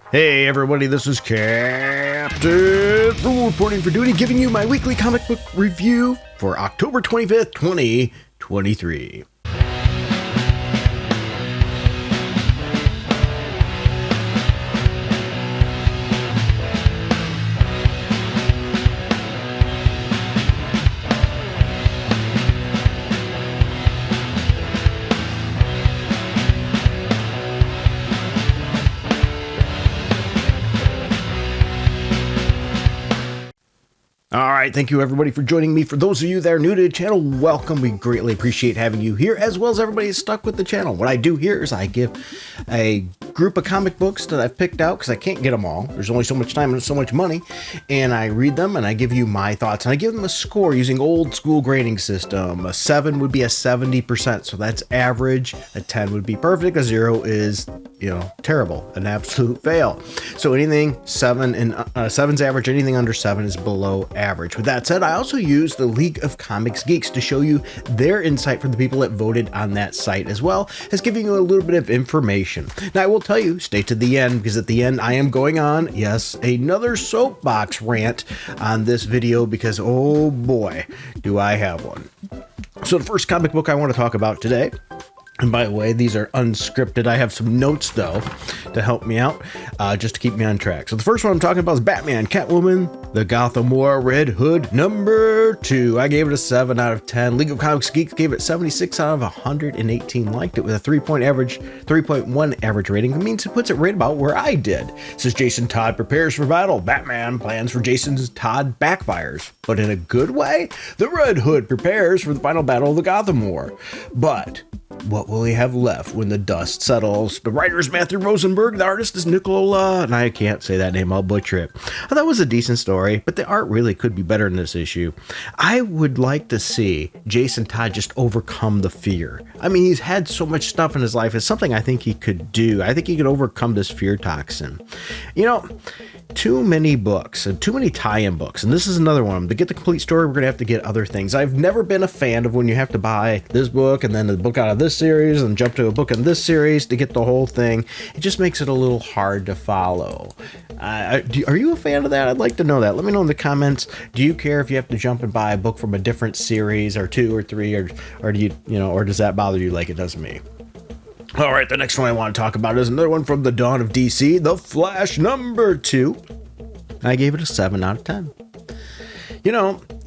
Hey everybody, this is Captain reporting for duty, giving you my weekly comic book review for October 25th, 2023. Alright, thank you everybody for joining me. For those of you that are new to the channel, welcome. We greatly appreciate having you here, as well as everybody who's stuck with the channel. What I do here is I give a group of comic books that I've picked out, because I can't get them all. There's only so much time and so much money, and I read them and I give you my thoughts, and I give them a score using old school grading system. A 7 would be a 70%, so that's average. A 10 would be perfect. A 0 is, terrible, an absolute fail. So anything 7 and 7's average, anything under 7 is below average. With that said, I also use the League of Comics Geeks to show you their insight from the people that voted on that site, as well as giving you a little bit of information. Now, I will tell you, stay to the end, because at the end I am going on, yes, another soapbox rant on this video, because oh boy, do I have one. So the first comic book I want to talk about today, and by the way, these are unscripted. I have some notes, though, to help me out, just to keep me on track. So the first one I'm talking about is Batman, Catwoman, The Gotham War, Red Hood, number 2. I gave it a 7 out of 10. League of Comics Geeks gave it 76 out of 118. Liked it with a 3.1 average rating. That means it puts it right about where I did. It says Jason Todd prepares for battle. Batman plans for Jason Todd backfires, but in a good way. The Red Hood prepares for the final battle of the Gotham War. But what will he have left when the dust settles? The writer is Matthew Rosenberg. The artist is Nicola, and I can't say that name, I'll butcher it. I thought it was a decent story, but the art really could be better in this issue. I would like to see Jason Todd just overcome the fear. I mean, he's had so much stuff in his life. It's something I think he could do. I think he could overcome this fear toxin. Too many books and too many tie-in books, and this is another one. To get the complete story, we're gonna have to get other things. I've never been a fan of when you have to buy this book and then the book out of this series and jump to a book in this series to get the whole thing. It just makes it a little hard to follow. Are you a fan of that? I'd like to know that. Let me know in the comments. Do you care if you have to jump and buy a book from a different series or 2 or 3, or do you or does that bother you like it does me? All right, the next one I want to talk about is another one from the dawn of DC, The Flash, number 2. I gave it a 7 out of 10.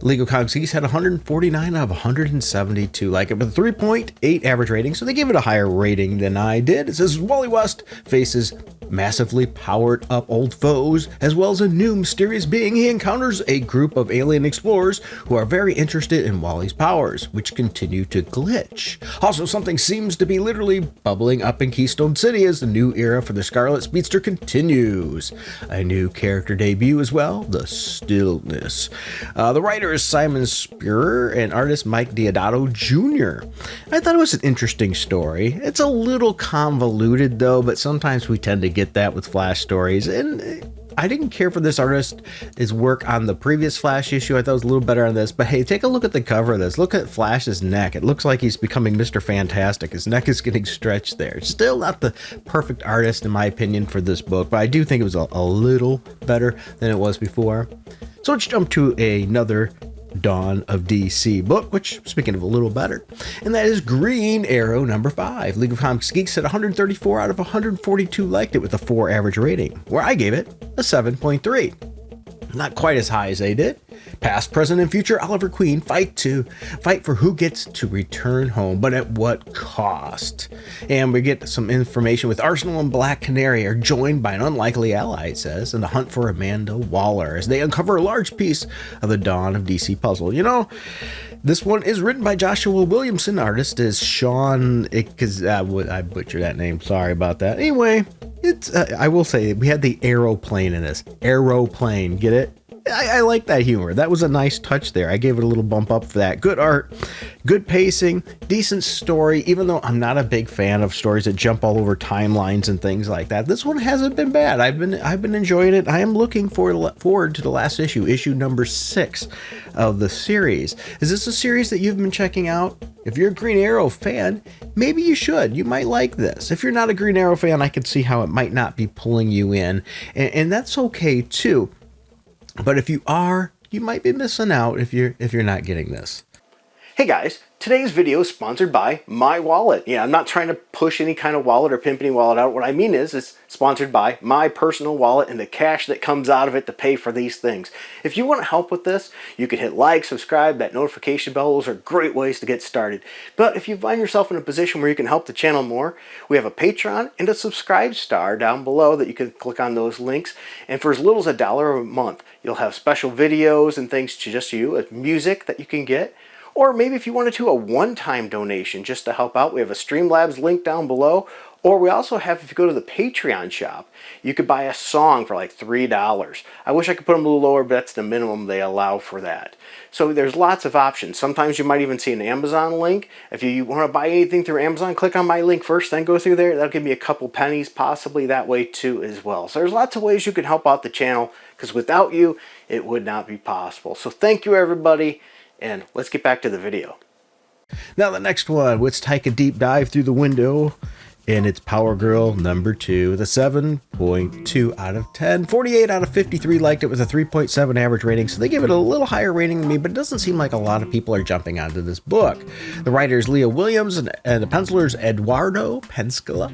League of Comics Geeks had 149 out of 172 like it, with a 3.8 average rating, so they gave it a higher rating than I did. It says Wally West faces massively powered up old foes, as well as a new mysterious being. He encounters a group of alien explorers who are very interested in Wally's powers, which continue to glitch. Also, something seems to be literally bubbling up in Keystone City as the new era for the Scarlet Speedster continues. A new character debut as well, The Stillness. The writer is Simon Spurrier and artist Mike Deodato Jr. I thought it was an interesting story. It's a little convoluted though, but sometimes we tend to get that with Flash stories, and I didn't care for this artist's work on the previous Flash issue. I thought it was a little better on this, but hey, take a look at the cover of this. Look at Flash's neck. It looks like he's becoming Mr. Fantastic. His neck is getting stretched there. Still not the perfect artist in my opinion for this book, but I do think it was a little better than it was before. So let's jump to another Dawn of DC book, which, speaking of a little better, and that is Green Arrow number 5. League of Comics Geeks at 134 out of 142 liked it with a 4 average rating, where I gave it a 7.3. Not quite as high as they did. Past, present, and future Oliver Queen fight for who gets to return home, but at what cost? And we get some information with Arsenal and Black Canary are joined by an unlikely ally, it says, in the hunt for Amanda Waller as they uncover a large piece of the Dawn of DC puzzle. This one is written by Joshua Williamson. Artist is Sean, because I butchered that name. Sorry about that. Anyway, it's I will say we had the aeroplane in this. Aeroplane, get it? I like that humor. That was a nice touch there. I gave it a little bump up for that. Good art, good pacing, decent story, even though I'm not a big fan of stories that jump all over timelines and things like that. This one hasn't been bad. I've been enjoying it. I am looking forward to the last issue number 6 of the series. Is this a series that you've been checking out? If you're a Green Arrow fan, maybe you should. You might like this. If you're not a Green Arrow fan, I can see how it might not be pulling you in, and that's okay too. But if you are, you might be missing out if you're not getting this. Hey guys, today's video is sponsored by my wallet. Yeah, I'm not trying to push any kind of wallet or pimp any wallet out. What I mean is it's sponsored by my personal wallet and the cash that comes out of it to pay for these things. If you want to help with this, you can hit like, subscribe, that notification bell. Those are great ways to get started. But if you find yourself in a position where you can help the channel more, we have a Patreon and a subscribe star down below that you can click on those links. And for as little as $1 a month, you'll have special videos and things to just you, music that you can get. Or maybe if you wanted to, a one-time donation just to help out, we have a Streamlabs link down below. Or we also have, if you go to the Patreon shop, you could buy a song for like $3. I wish I could put them a little lower, but that's the minimum they allow for that. So there's lots of options. Sometimes you might even see an Amazon link. If you want to buy anything through Amazon, click on my link first, then go through there. That'll give me a couple pennies possibly that way too as well. So there's lots of ways you can help out the channel, because without you, it would not be possible. So thank you everybody. And let's get back to the video. Now the next one, let's take a deep dive through the window. And it's Power Girl number 2, the 7.2 out of 10. 48 out of 53 liked it with a 3.7 average rating, so they give it a little higher rating than me, but it doesn't seem like a lot of people are jumping onto this book. The writer is Leah Williams, and the penciler is Eduardo Penscola.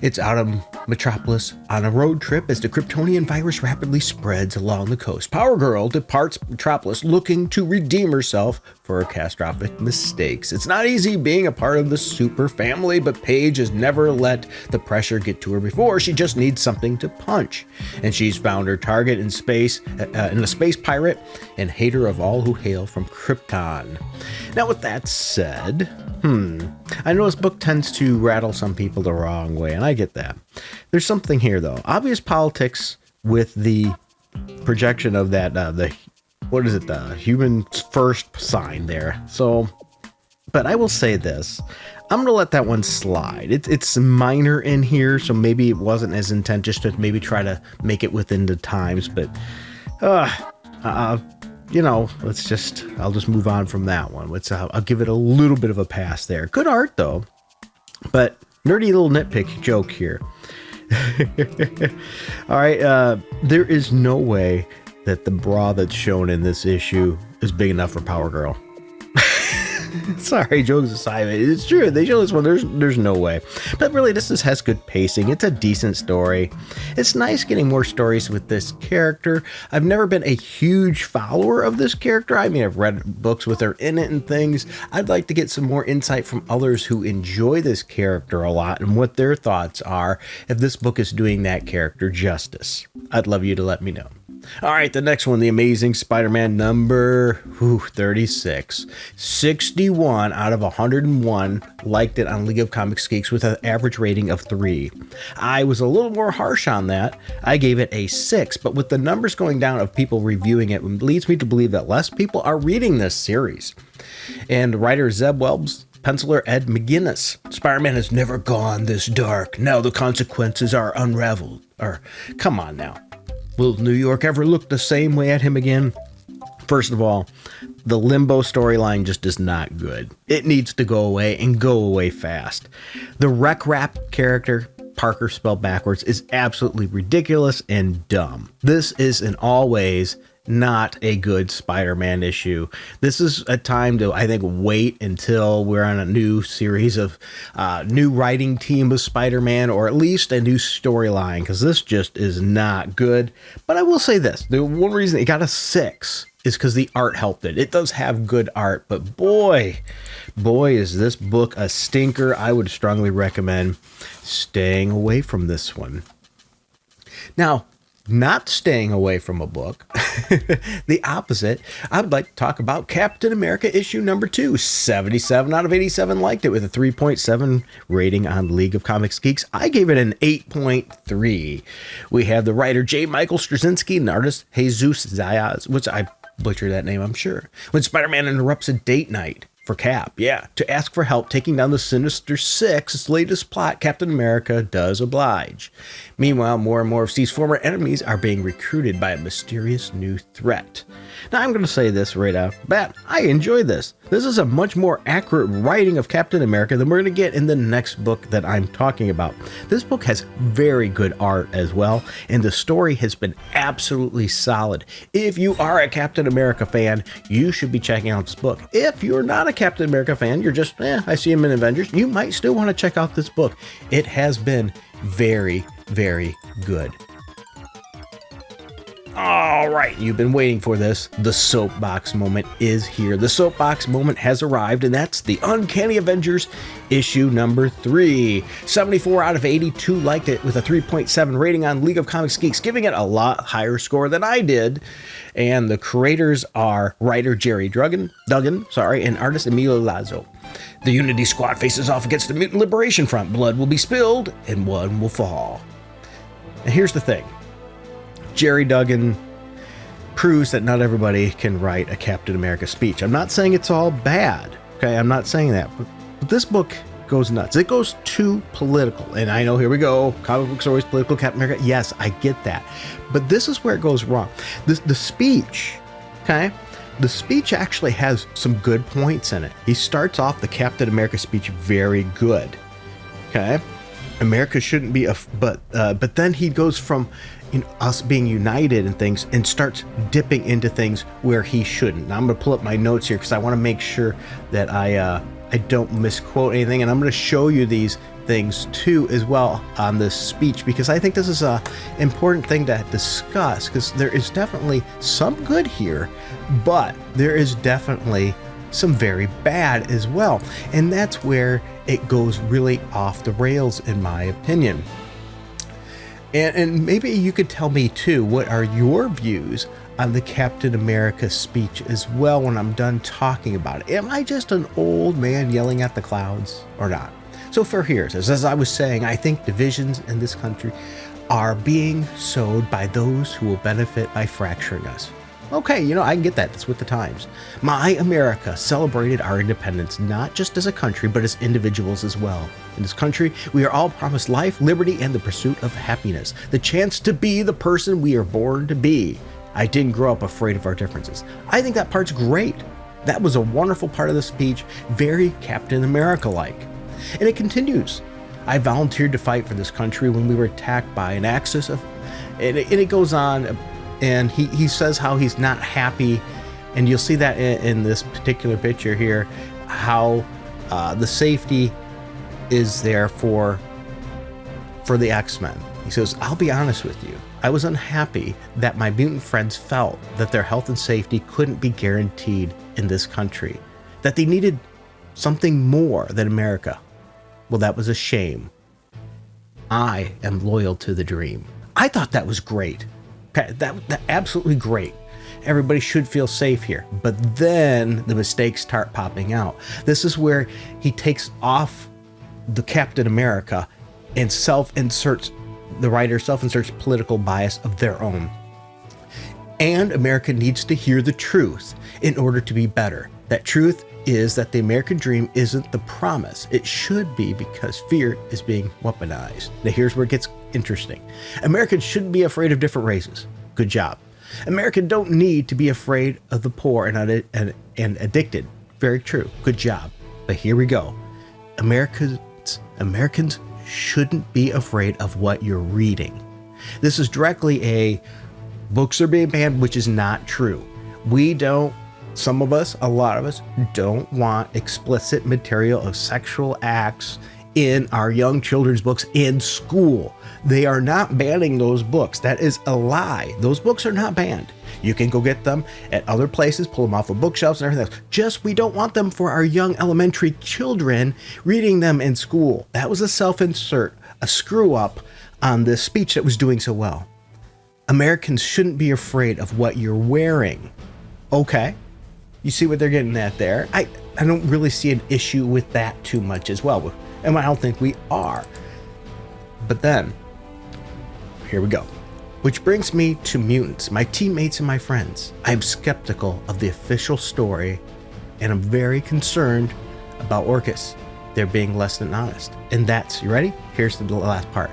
It's out of Metropolis on a road trip as the Kryptonian virus rapidly spreads along the coast. Power Girl departs Metropolis looking to redeem herself for her catastrophic mistakes. It's not easy being a part of the super family, but Paige has never let the pressure get to her before. She just needs something to punch. And she's found her target in space, in a space pirate and hater of all who hail from Krypton. Now with that said, I know this book tends to rattle some people the wrong way, and I get that. There's something here though. Obvious politics with the projection of that, the human first sign there. So, but I will say this. I'm going to let that one slide. It's minor in here, so maybe it wasn't as intent just to maybe try to make it within the times, but, you know, I'll just move on from that one. I'll give it a little bit of a pass there. Good art, though, but nerdy little nitpick joke here. All right, there is no way that the bra that's shown in this issue is big enough for Power Girl. Sorry, jokes aside, it's true. They show this one. There's no way. But really, this has good pacing. It's a decent story. It's nice getting more stories with this character. I've never been a huge follower of this character. I mean, I've read books with her in it and things. I'd like to get some more insight from others who enjoy this character a lot and what their thoughts are if this book is doing that character justice. I'd love you to let me know. All right, the next one, The Amazing Spider-Man number 36. 61 out of 101 liked it on League of Comics Geeks with an average rating of 3. I was a little more harsh on that. I gave it a 6, but with the numbers going down of people reviewing it, leads me to believe that less people are reading this series. And writer Zeb Wells, penciler Ed McGuinness. Spider-Man has never gone this dark. Now the consequences are unraveled. Come on now. Will New York ever look the same way at him again? First of all, the Limbo storyline just is not good. It needs to go away and go away fast. The Wreck Rap character, Parker spelled backwards, is absolutely ridiculous and dumb. This is in all ways not a good Spider-Man issue. This is a time to, I think, wait until we're on a new series of new writing team of Spider-Man, or at least a new storyline, because this just is not good. But I will say this, the one reason it got a 6 is because the art helped it. It does have good art, but boy, is this book a stinker. I would strongly recommend staying away from this one. Now, not staying away from a book, the opposite, I would like to talk about Captain America issue number 2. 77 out of 87 liked it with a 3.7 rating on League of Comics Geeks. I gave it an 8.3. We have the writer J. Michael Straczynski and artist Jesus Zayas, which I butchered that name, I'm sure. When Spider-Man interrupts a date night for Cap, to ask for help taking down the Sinister Six's latest plot, Captain America does oblige. Meanwhile, more and more of Steve's former enemies are being recruited by a mysterious new threat. Now, I'm going to say this right off the bat. I enjoy this. This is a much more accurate writing of Captain America than we're going to get in the next book that I'm talking about. This book has very good art as well, and the story has been absolutely solid. If you are a Captain America fan, you should be checking out this book. If you're not a Captain America fan, you're just, I see him in Avengers, you might still want to check out this book. It has been very, very good. All right, you've been waiting for this. The soapbox moment is here. The soapbox moment has arrived, and that's the Uncanny Avengers issue number 3. 74 out of 82 liked it with a 3.7 rating on League of Comics Geeks, giving it a lot higher score than I did. And the creators are writer Jerry Duggan, and artist Emilio Lazo. The Unity Squad faces off against the Mutant Liberation Front. Blood will be spilled, and one will fall. And here's the thing. Jerry Duggan proves that not everybody can write a Captain America speech. I'm not saying it's all bad, okay? I'm not saying that. But this book goes nuts. It goes too political. And I know, here we go. Comic books are always political. Captain America, yes, I get that. But this is where it goes wrong. The speech, okay? The speech actually has some good points in it. He starts off the Captain America speech very good, okay? America shouldn't be but then he goes from us being united and things and starts dipping into things where he shouldn't. Now I'm going to pull up my notes here because I want to make sure that I don't misquote anything, and I'm going to show you these things too as well on this speech, because I think this is a important thing to discuss, because there is definitely some good here, but there is definitely some very bad as well, and that's where it goes really off the rails in my opinion. And maybe you could tell me too, what are your views on the Captain America speech as well when I'm done talking about it? Am I just an old man yelling at the clouds or not? So for here, as I was saying, I think divisions in this country are being sowed by those who will benefit by fracturing us. Okay, I can get that. That's with the times. My America celebrated our independence not just as a country, but as individuals as well. In this country, we are all promised life, liberty, and the pursuit of happiness. The chance to be the person we are born to be. I didn't grow up afraid of our differences. I think that part's great. That was a wonderful part of the speech, very Captain America-like. And it continues. I volunteered to fight for this country when we were attacked by an axis of... And it goes on... And he says how he's not happy, and you'll see that in this particular picture here, how the safety is there for the X-Men. He says, I'll be honest with you, I was unhappy that my mutant friends felt that their health and safety couldn't be guaranteed in this country, that they needed something more than America. Well, that was a shame. I am loyal to the dream. I thought that was great. That absolutely great. Everybody should feel safe here. But then the mistakes start popping out. This is where he takes off the Captain America and the writer self-inserts political bias of their own. And America needs to hear the truth in order to be better. That truth is that the American dream isn't the promise. It should be, because fear is being weaponized. Now here's where it gets interesting. Americans shouldn't be afraid of different races. Good job. Americans don't need to be afraid of the poor and addicted. Very true. Good job. But here we go. Americans shouldn't be afraid of what you're reading. This is directly a books are being banned, which is not true. Some of us, a lot of us, don't want explicit material of sexual acts in our young children's books in school. They are not banning those books. That is a lie. Those books are not banned. You can go get them at other places, pull them off of bookshelves and everything else. Just we don't want them for our young elementary children reading them in school. That was a self-insert, a screw up on this speech that was doing so well. Americans shouldn't be afraid of what you're wearing. Okay. You see what they're getting at there? I don't really see an issue with that too much as well. And I don't think we are. But then, here we go. Which brings me to mutants, my teammates and my friends. I'm skeptical of the official story, and I'm very concerned about Orcus. They're being less than honest. And that's, you ready? Here's the last part.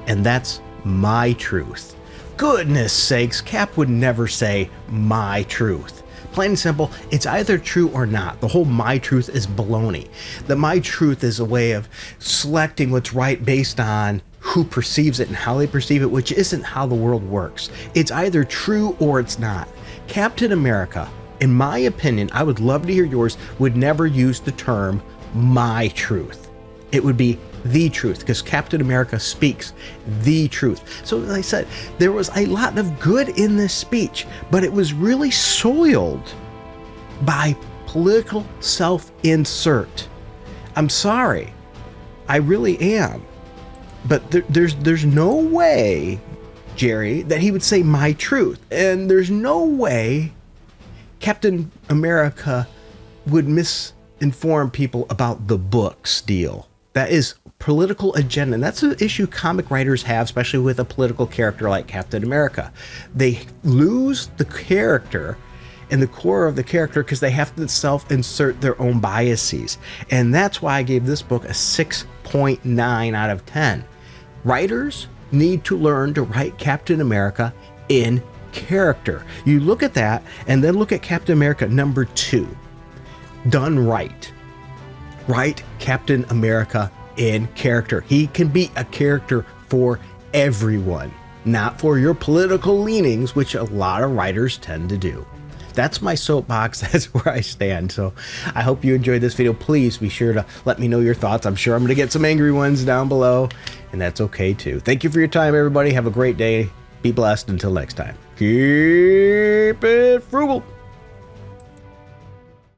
And that's my truth. Goodness sakes, Cap would never say my truth. Plain and simple, it's either true or not. The whole my truth is baloney. The my truth is a way of selecting what's right based on who perceives it and how they perceive it, which isn't how the world works. It's either true or it's not. Captain America, in my opinion, I would love to hear yours, would never use the term my truth. It would be the truth, because Captain America speaks the truth. So like I said, there was a lot of good in this speech, but it was really soiled by political self-insert. I'm sorry. I really am. But there's no way, Jerry, that he would say my truth. And there's no way Captain America would misinform people about the books deal. That is political agenda. And that's an issue comic writers have, especially with a political character like Captain America. They lose the character and the core of the character because they have to self-insert their own biases. And that's why I gave this book a 6.9 out of 10. Writers need to learn to write Captain America in character. You look at that and then look at Captain America number 2. Done right. Write Captain America in character. He can be a character for everyone, not for your political leanings, which a lot of writers tend to do. That's my soapbox. That's where I stand. So I hope you enjoyed this video. Please be sure to let me know your thoughts. I'm sure I'm going to get some angry ones down below, and that's okay too. Thank you for your time, everybody. Have a great day. Be blessed. Until next time. Keep it frugal.